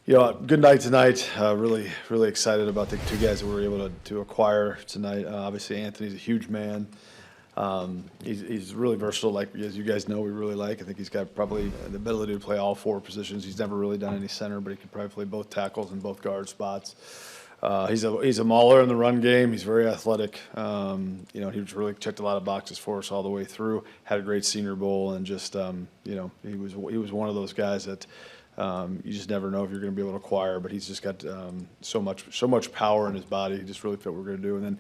Good night tonight. Really excited about the two guys that we were able to acquire tonight. Obviously, Anthony's a huge man. He's really versatile, like as you guys know, we really like. I think he's got probably the ability to play all four positions. He's never really done any center, but he can probably play both tackles and both guard spots. He's a mauler in the run game. He's very athletic. He really checked a lot of boxes for us all the way through. Had a great Senior Bowl, and just he was one of those guys that. You just never know if you're going to be able to acquire, but he's just got so much power in his body. He just really fit what we're going to do. And then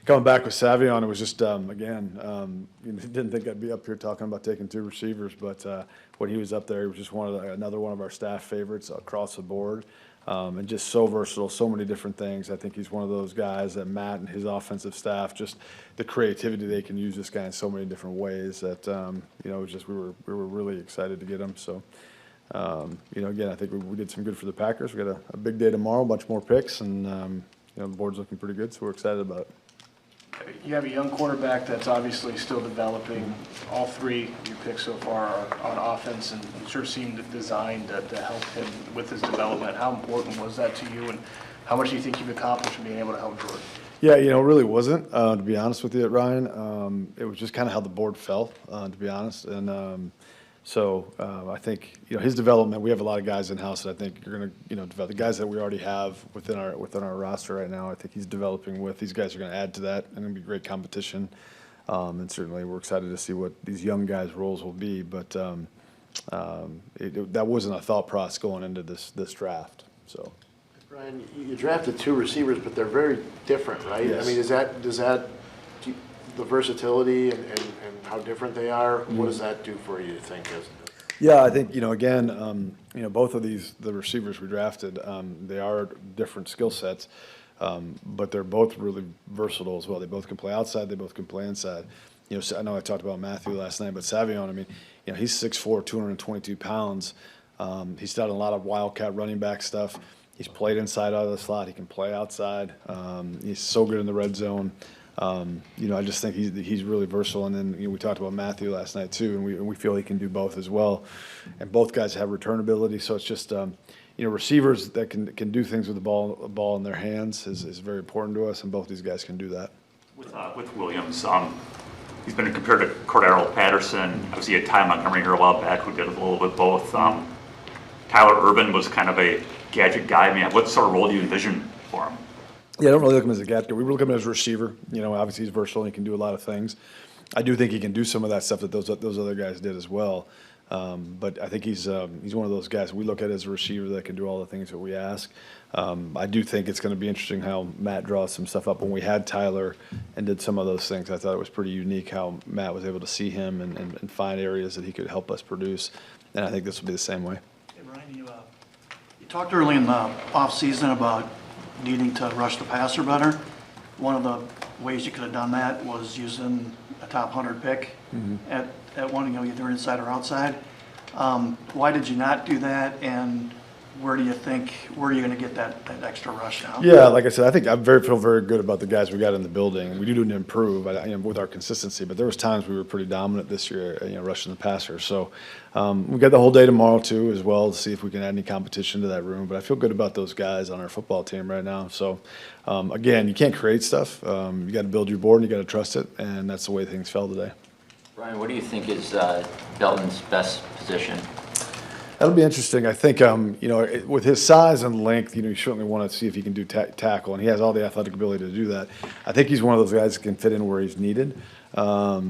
coming back with Savion, it was just didn't think I'd be up here talking about taking two receivers, but when he was up there, he was just another one of our staff favorites across the board, and just so versatile, so many different things. I think he's one of those guys that Matt and his offensive staff, just the creativity they can use this guy in so many different ways that it was just we were really excited to get him. So. Again, I think we did some good for the Packers. We got a big day tomorrow, a bunch more picks, and the board's looking pretty good, so we're excited about it. You have a young quarterback that's obviously still developing. All three of your picks so far are on offense, and sure seemed designed to help him with his development. How important was that to you, and how much do you think you've accomplished in being able to help Jordan? Yeah, it really wasn't, to be honest with you, Ryan. It was just kind of how the board fell, to be honest, and So I think his development. We have a lot of guys in house that I think are going to develop. The guys that we already have within our roster right now, I think he's developing with. These guys are going to add to that, and it'll be great competition. And certainly we're excited to see what these young guys' roles will be. But that wasn't a thought process going into this draft. So. Brian, you drafted two receivers, but they're very different, right? Yes. I mean, does that the versatility and how different they are, what does that do for you, think? Yeah, I think, again, both of the receivers we drafted, they are different skill sets, but they're both really versatile as well. They both can play outside, they both can play inside. I know I talked about Matthew last night, but Savion, he's 6'4", 222 pounds. He's done a lot of wildcat running back stuff. He's played inside out of the slot. He can play outside. He's so good in the red zone. I just think he's really versatile. And then we talked about Matthew last night too, and we feel he can do both as well. And both guys have return ability, so it's just receivers that can do things with the ball in their hands is very important to us, and both these guys can do that. With Williams, he's been compared to Cordero Patterson. Obviously, you had Ty Montgomery here a while back who did a little bit both. Tyler Urban was kind of a gadget guy. What sort of role do you envision for him? Yeah, I don't really look at him as a gadget. We look at him as a receiver. Obviously he's versatile and he can do a lot of things. I do think he can do some of that stuff that those other guys did as well. But I think he's one of those guys we look at as a receiver that can do all the things that we ask. I do think it's going to be interesting how Matt draws some stuff up. When we had Tyler and did some of those things, I thought it was pretty unique how Matt was able to see him and find areas that he could help us produce. And I think this will be the same way. Hey, Brian, you talked early in the offseason about needing to rush the passer better. One of the ways you could have done that was using a top 100 pick at one, either inside or outside. Why did you not do that, and where are you going to get that extra rush now? Yeah, like I said, I think I feel very good about the guys we got in the building. We do need to improve with our consistency, but there was times we were pretty dominant this year, rushing the passer. So we got the whole day tomorrow too, as well, to see if we can add any competition to that room. But I feel good about those guys on our football team right now. So again, you can't create stuff. You got to build your board and you got to trust it, and that's the way things fell today. Brian, what do you think is Belton's best position? That'll be interesting. I think, with his size and length, you certainly want to see if he can do tackle, and he has all the athletic ability to do that. I think he's one of those guys that can fit in where he's needed. It'll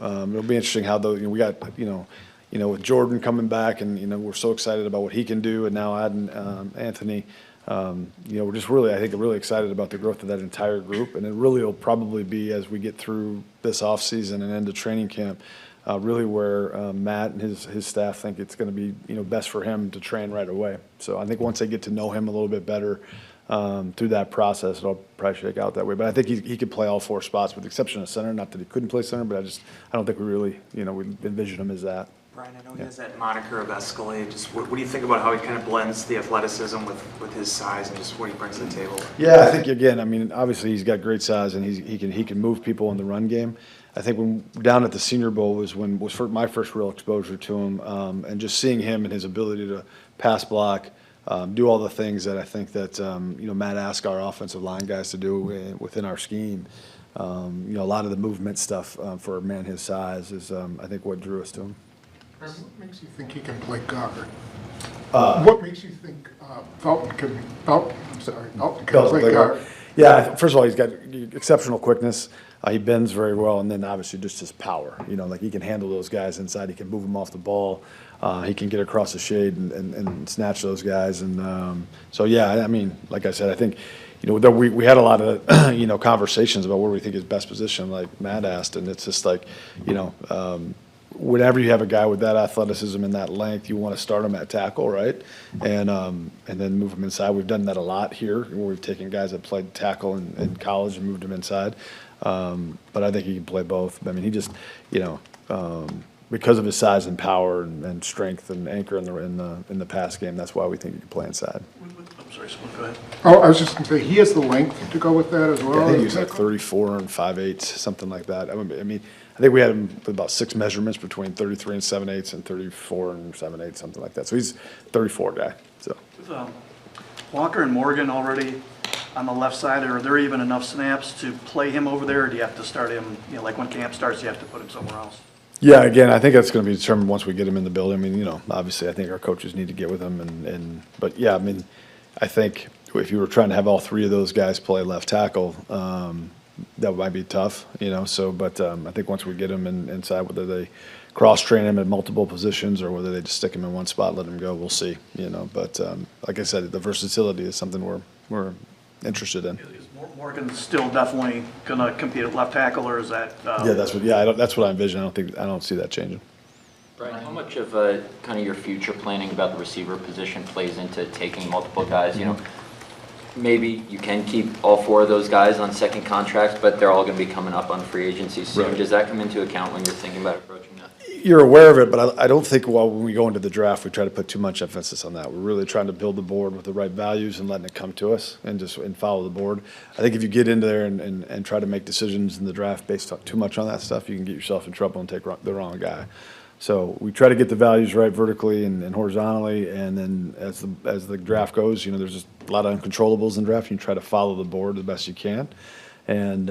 be interesting how we got, with Jordan coming back, and we're so excited about what he can do, and now adding Anthony. We're just I think, really excited about the growth of that entire group, and it really will probably be as we get through this off season and into training camp. Really where Matt and his staff think it's going to be best for him to train right away. So I think once they get to know him a little bit better through that process, it'll probably shake out that way. But I think he could play all four spots with the exception of center. Not that he couldn't play center, but I don't think we really we envision him as that. Brian, I know he has that moniker of Escalade. Just what do you think about how he kind of blends the athleticism with his size and just what he brings to the table? Yeah, I think again, obviously he's got great size and he can move people in the run game. I think when down at the Senior Bowl was my first real exposure to him, and just seeing him and his ability to pass block, do all the things that I think that, Matt asked our offensive line guys to do within our scheme. A lot of the movement stuff for a man his size is, I think, what drew us to him. What makes you think he can play guard? What makes you think Felton can play guard? Yeah, first of all, he's got exceptional quickness. He bends very well, and then obviously just his power. Like he can handle those guys inside. He can move them off the ball. He can get across the shade and snatch those guys. And so, yeah, I mean, like I said, I think, we had a lot of, conversations about where we think his best position, like Matt asked, and it's just like, whenever you have a guy with that athleticism and that length, you want to start him at tackle, right? And then move him inside. We've done that a lot here, where we've taken guys that played tackle in college and moved them inside. But I think he can play both. I mean, he just, because of his size and power and strength and anchor in the pass game, that's why we think he can play inside. I'm sorry, someone go ahead. Oh, I was just going to say, he has the length to go with that as well. I think he was like 34 and 5/8, something like that. I mean, I think we had him with about 6 measurements between 33 and 7/8 and 34 and 7/8, something like that. So he's 34 guy. So With Walker and Morgan already on the left side, are there even enough snaps to play him over there, or do you have to start him, like when camp starts, you have to put him somewhere else? yeah, again, I think that's going to be determined once we get him in the building. I mean, obviously, I think our coaches need to get with him, but yeah, I mean, I think if you were trying to have all 3 of those guys play left tackle, that might be tough, So, but I think once we get them inside, whether they cross-train him at multiple positions or whether they just stick him in one spot, let him go, we'll see, But like I said, the versatility is something we're interested in. Is Morgan still definitely going to compete at left tackle, or is that? Yeah, that's what I envision. I don't see that changing. Brian, how much of kind of your future planning about the receiver position plays into taking multiple guys? Maybe you can keep all 4 of those guys on second contracts, but they're all going to be coming up on free agency soon. Right. Does that come into account when you're thinking about approaching that? You're aware of it, but I don't think when we go into the draft, we try to put too much emphasis on that. We're really trying to build the board with the right values and letting it come to us and follow the board. I think if you get into there and try to make decisions in the draft based on too much on that stuff, you can get yourself in trouble and take the wrong guy. So we try to get the values right vertically and horizontally, and then as the draft goes, there's just a lot of uncontrollables in draft. You try to follow the board the best you can, and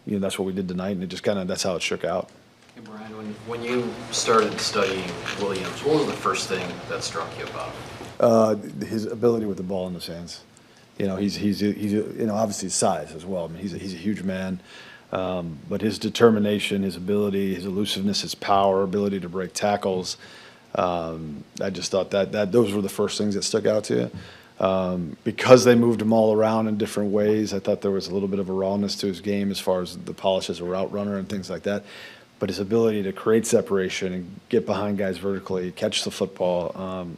that's what we did tonight, and it just that's how it shook out. Hey Brian, when you started studying Williams, what was the first thing that struck you about him? His ability with the ball in his hands. He's obviously his size as well. I mean, he's a huge man. But his determination, his ability, his elusiveness, his power, ability to break tackles, I just thought that those were the first things that stuck out to you. Because they moved him all around in different ways, I thought there was a little bit of a rawness to his game as far as the polish as a route runner and things like that. But his ability to create separation and get behind guys vertically, catch the football,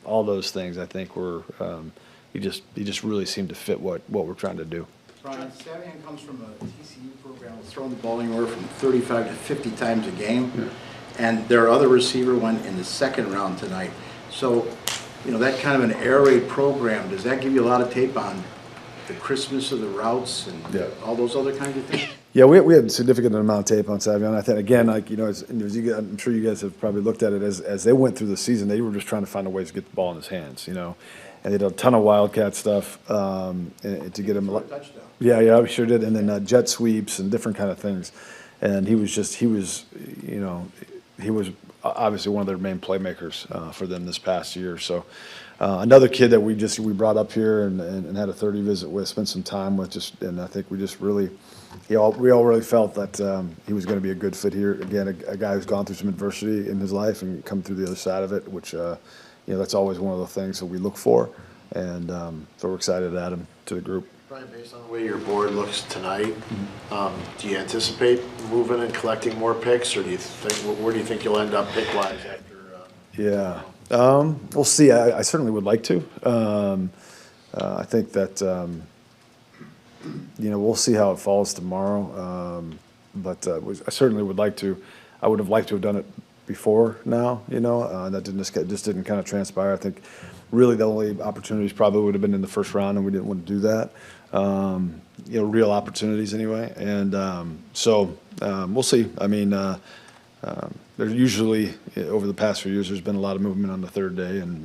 all those things I think were he just really seemed to fit what we're trying to do. Brian, Savion comes from a TCU program that's throwing the ball anywhere from 35 to 50 times a game. Yeah. And their other receiver went in the second round tonight. So, that kind of an air raid program, does that give you a lot of tape on the crispness of the routes and all those other kinds of things? Yeah, we had a significant amount of tape on Savion. I think, again, I'm sure you guys have probably looked at it as they went through the season, they were just trying to find a way to get the ball in his hands, And they did a ton of Wildcat stuff to get him. Touchdown. Yeah, we sure did. And then jet sweeps and different kind of things. And he was obviously one of their main playmakers for them this past year. So another kid that we brought up here and had a 30 visit with, spent some time with, and I think we all really felt that he was going to be a good fit here. Again, a guy who's gone through some adversity in his life and come through the other side of it, which that's always one of the things that we look for. And so we're excited to add him to the group. Brian, based on the way your board looks tonight, do you anticipate moving and collecting more picks, or where do you think you'll end up pick-wise after? We'll see. I certainly would like to. I think that we'll see how it falls tomorrow. But I certainly would like to. I would have liked to have done it before now. That just didn't kind of transpire. I think really the only opportunities probably would have been in the first round, and we didn't want to do that. Real opportunities anyway. And so we'll see. I mean, there's usually over the past few years there's been a lot of movement on the third day, and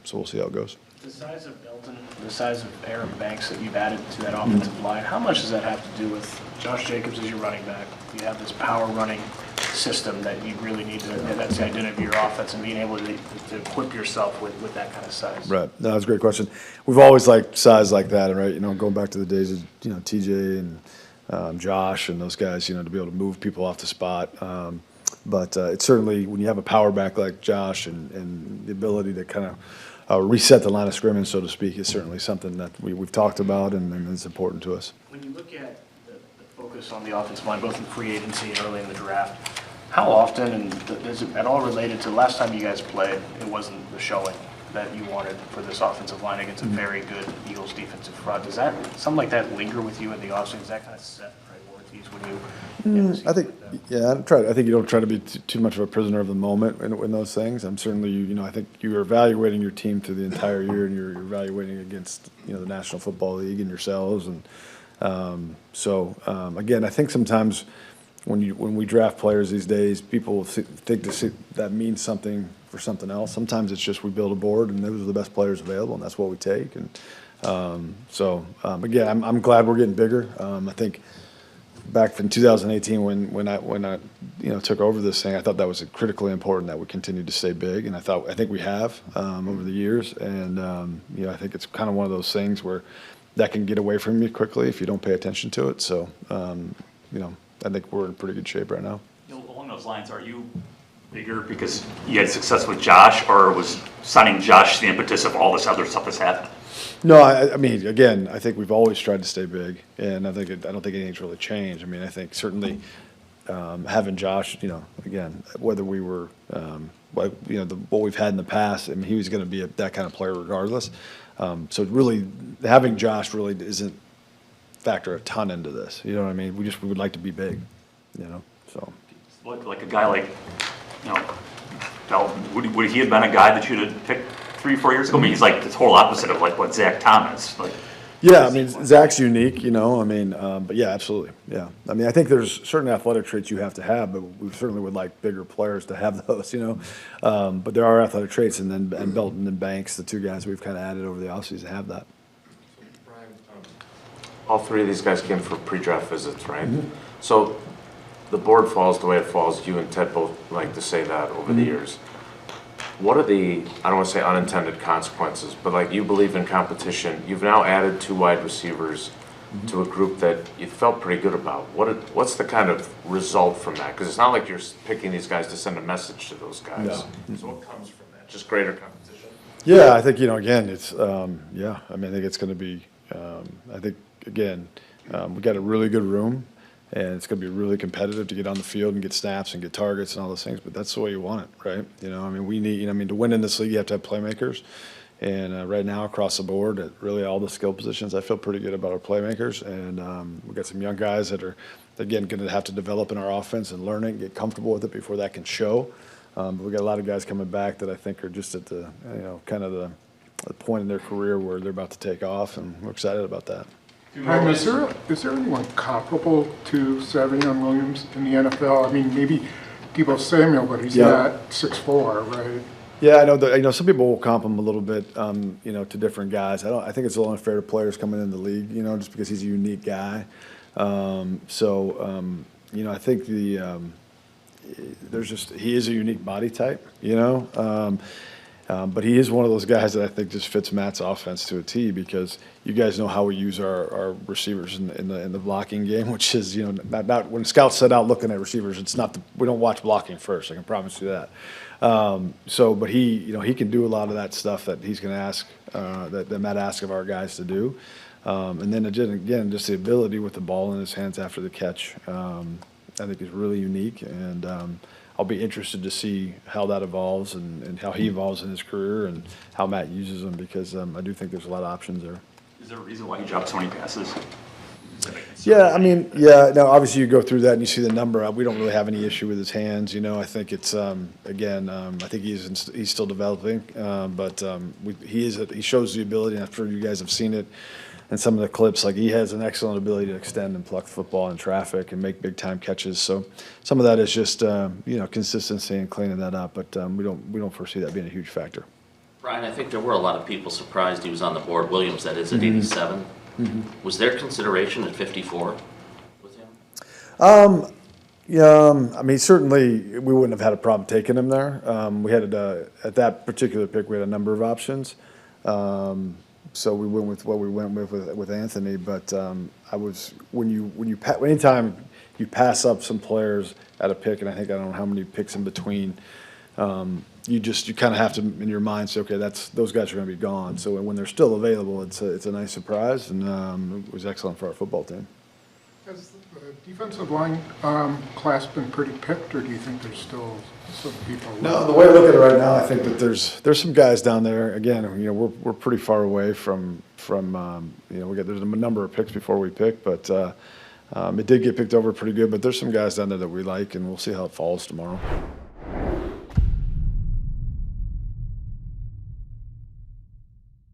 so we'll see how it goes. The size of Belton, the size of Aaron Banks that you've added to that offensive line, how much does that have to do with Josh Jacobs as your running back? You have this power running system that you really need to, that's the identity of your offense, and being able to equip yourself with that kind of size. Right. No, that's a great question. We've always liked size like that, right? You know, going back to the days of, you know, TJ and Josh and those guys, you know, to be able to move people off the spot. But it's certainly, when you have a power back like Josh and the ability to kind of reset the line of scrimmage, so to speak, is certainly something that we've talked about and is important to us. When you look at the focus on the offensive line, both in free agency and early in the draft, how often, and is it at all related to the last time you guys played, it wasn't the showing that you wanted for this offensive line against a very good Eagles defensive front? Does that, something like that linger with you in the offseason? Does that kind of set priorities when you get to see I think, like that? yeah, I think you don't try to be too much of a prisoner of the moment in those things. I'm certainly, you know, I think you're evaluating your team through the entire year, and you're evaluating against, you know, the National Football League and yourselves. And again, I think sometimes when we draft players these days, people think that means something for something else. Sometimes it's just we build a board, and those are the best players available, and that's what we take. And again, I'm glad we're getting bigger. I think back in 2018 when I you know, took over this thing, I thought that was critically important that we continued to stay big, and I think we have over the years. And you know, I think it's kind of one of those things where that can get away from you quickly if you don't pay attention to it. So you know, I think we're in pretty good shape right now. You know, along those lines, are you bigger because you had success with Josh, or was signing Josh the impetus of all this other stuff that's happened? No, I mean, again, I think we've always tried to stay big, and I don't think anything's really changed. I mean, I think certainly having Josh, you know, again, whether we were, what we've had in the past, I mean, he was going to be that kind of player regardless. So really, having Josh really isn't factor a ton into this. You know what I mean? We would like to be big, you know. So Like a guy like, you know, Dalton, would he have been a guy that you'd have picked 3 or 4 years ago? I mean, he's like the total opposite of like what Zach Thomas. Like, yeah, I mean, Zach's unique, you know. I mean, but yeah, absolutely, yeah. I mean, I think there's certain athletic traits you have to have, but we certainly would like bigger players to have those, you know. But there are athletic traits, and Belton and Banks, the two guys we've kind of added over the offseason, have that. All 3 of these guys came for pre-draft visits, right? So the board falls the way it falls. You and Ted both like to say that over the years. What are the, I don't want to say unintended consequences, but like you believe in competition. You've now added 2 wide receivers to a group that you felt pretty good about. What's the kind of result from that? Because it's not like you're picking these guys to send a message to those guys. No. So what comes from that? Just greater competition? Yeah, I think, you know, again, it's, yeah, I mean, I think it's going to be, I think, again, we got a really good room, and it's going to be really competitive to get on the field and get snaps and get targets and all those things, but that's the way you want it, right? You know, I mean, we need, you know, I mean, to win in this league, you have to have playmakers, and right now, across the board, at really all the skill positions, I feel pretty good about our playmakers, and we've got some young guys that are, again, going to have to develop in our offense and learn it, get comfortable with it before that can show. But we've got a lot of guys coming back that I think are just at the, you know, kind of the point in their career where they're about to take off, and we're excited about that. Brian, is there anyone comparable to Savion Williams in the NFL? I mean, maybe Deebo Samuel, but he's not 6'4", right? Yeah, I know that. You know, some people will comp him a little bit, you know, to different guys. I think it's a little unfair to players coming in the league, you know, just because he's a unique guy. You know, I think he is a unique body type, you know. But he is one of those guys that I think just fits Matt's offense to a T, because you guys know how we use our receivers in the blocking game, which is, you know, not when scouts set out looking at receivers, it's not we don't watch blocking first. I can promise you that. But he, you know, he can do a lot of that stuff that he's going to ask that Matt asks of our guys to do, and then again, just the ability with the ball in his hands after the catch, I think is really unique, and I'll be interested to see how that evolves and how he evolves in his career and how Matt uses him, because I do think there's a lot of options there. Is there a reason why he dropped so many passes? Yeah, I mean, yeah. Now, obviously, you go through that and you see the number. We don't really have any issue with his hands. You know, I think it's again. I think he's still developing, but he shows the ability. And I'm sure you guys have seen it in some of the clips. Like, he has an excellent ability to extend and pluck the football in traffic and make big time catches. So some of that is just you know, consistency and cleaning that up. But we don't foresee that being a huge factor. Brian, I think there were a lot of people surprised he was on the board. Williams, that is, at 87. Was there consideration at 54 with him? Yeah, I mean, certainly, we wouldn't have had a problem taking him there. We had, at that particular pick, we had a number of options. So we went with what we went with Anthony, but anytime you pass up some players at a pick, and I don't know how many picks in between, you kind of have to, in your mind, say, okay, those guys are going to be gone. So when they're still available, it's a nice surprise, and it was excellent for our football team. Has the defensive line class been pretty picked, or do you think there's still some people left? No, the way I look at it right now, I think that there's some guys down there. Again, we're pretty far away from there's a number of picks before we pick, but it did get picked over pretty good. But there's some guys down there that we like, and we'll see how it falls tomorrow.